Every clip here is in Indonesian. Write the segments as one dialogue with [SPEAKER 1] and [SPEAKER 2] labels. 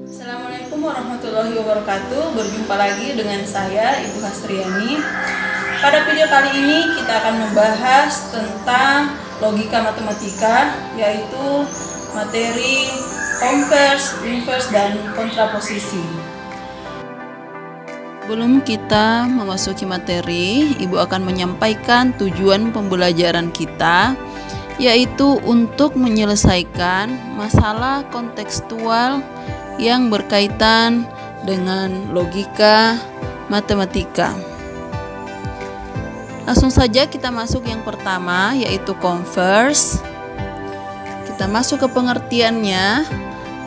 [SPEAKER 1] Assalamualaikum warahmatullahi wabarakatuh. Berjumpa lagi dengan saya Ibu Hastriani. Pada video kali ini kita akan membahas tentang logika matematika, yaitu materi converse, inverse, dan kontraposisi. Sebelum kita memasuki materi, Ibu akan menyampaikan tujuan pembelajaran kita, yaitu untuk menyelesaikan masalah kontekstual yang berkaitan dengan logika matematika. Langsung saja kita masuk yang pertama, yaitu converse. Kita masuk ke pengertiannya.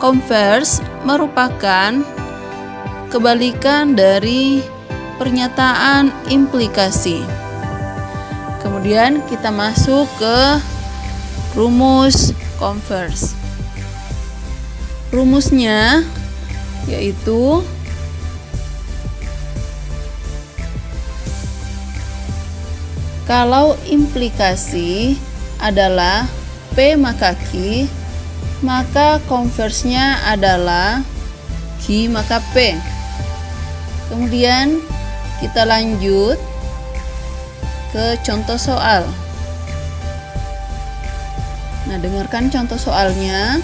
[SPEAKER 1] Converse merupakan kebalikan dari pernyataan implikasi. Kemudian kita masuk ke rumus converse. Rumusnya yaitu kalau implikasi adalah P maka Q, maka converse-nya adalah Q maka P. Kemudian kita lanjut ke contoh soal. Nah, dengarkan contoh soalnya.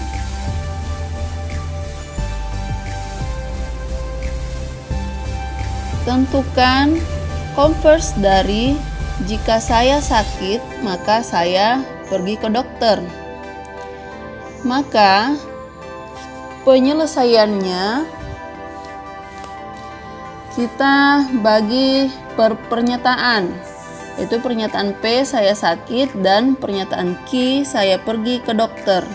[SPEAKER 1] Tentukan converse dari jika saya sakit, maka saya pergi ke dokter. Maka penyelesaiannya kita bagi per pernyataan, yaitu pernyataan P saya sakit dan pernyataan Q saya pergi ke dokter.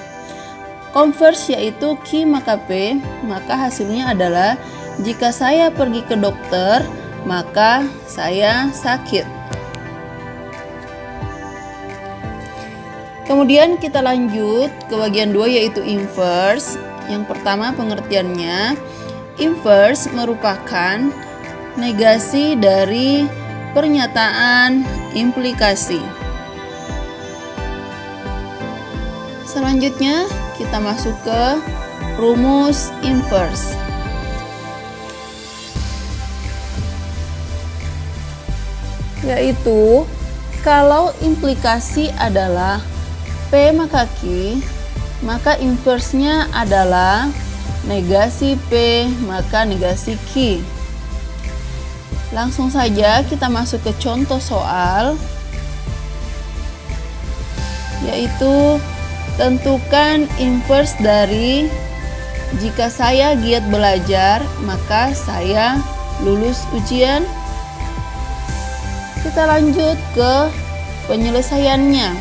[SPEAKER 1] Converse yaitu Q maka P, maka hasilnya adalah jika saya pergi ke dokter, maka saya sakit. Kemudian kita lanjut ke bagian 2, yaitu inverse. Yang pertama pengertiannya, inverse merupakan negasi dari pernyataan implikasi. Selanjutnya kita masuk ke rumus inverse. Yaitu kalau implikasi adalah P maka Q, maka inverse-nya adalah negasi P maka negasi Q. Langsung saja kita masuk ke contoh soal, yaitu tentukan inverse dari jika saya giat belajar, maka saya lulus ujian. Kita lanjut ke penyelesaiannya.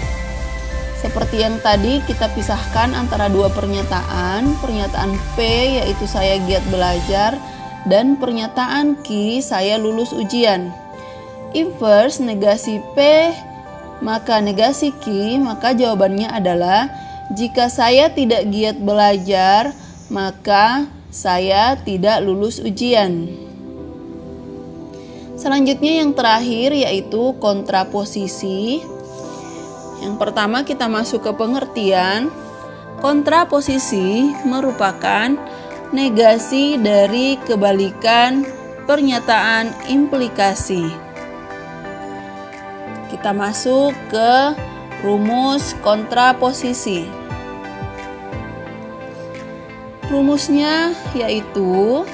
[SPEAKER 1] Seperti yang tadi kita pisahkan antara dua pernyataan. Pernyataan P yaitu saya giat belajar dan pernyataan Q saya lulus ujian. Inverse negasi P maka negasi Q, maka jawabannya adalah jika saya tidak giat belajar, maka saya tidak lulus ujian. Selanjutnya yang terakhir yaitu kontraposisi. Yang pertama kita masuk ke pengertian. Kontraposisi merupakan negasi dari kebalikan pernyataan implikasi. Kita masuk ke rumus kontraposisi. Rumusnya yaitu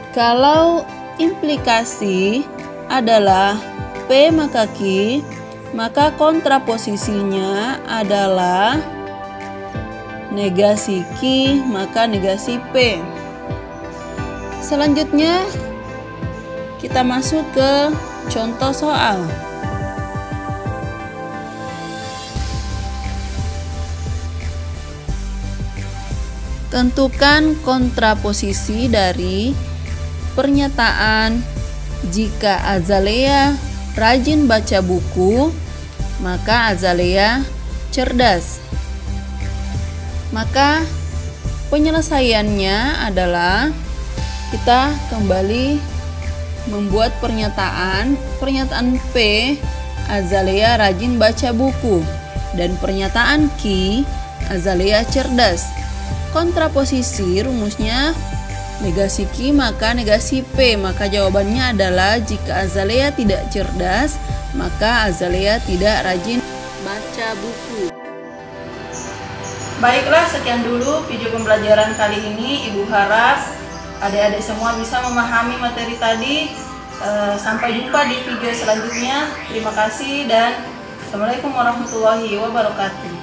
[SPEAKER 1] kalau implikasi adalah P maka Q, maka kontraposisinya adalah negasi Q maka negasi P. Selanjutnya kita masuk ke contoh soal. Tentukan kontraposisi dari pernyataan jika Azalea rajin baca buku, maka Azalea cerdas. Maka penyelesaiannya adalah kita kembali membuat pernyataan P, Azalea rajin baca buku, dan pernyataan Q, Azalea cerdas. kontraposisi rumusnya negasi Q maka negasi P. Maka jawabannya adalah jika Azalea tidak cerdas, maka Azalea tidak rajin baca buku. Baiklah, sekian dulu video pembelajaran kali ini. Ibu harap adik-adik semua bisa memahami materi tadi. Sampai jumpa di video selanjutnya. Terima kasih dan Assalamualaikum warahmatullahi wabarakatuh.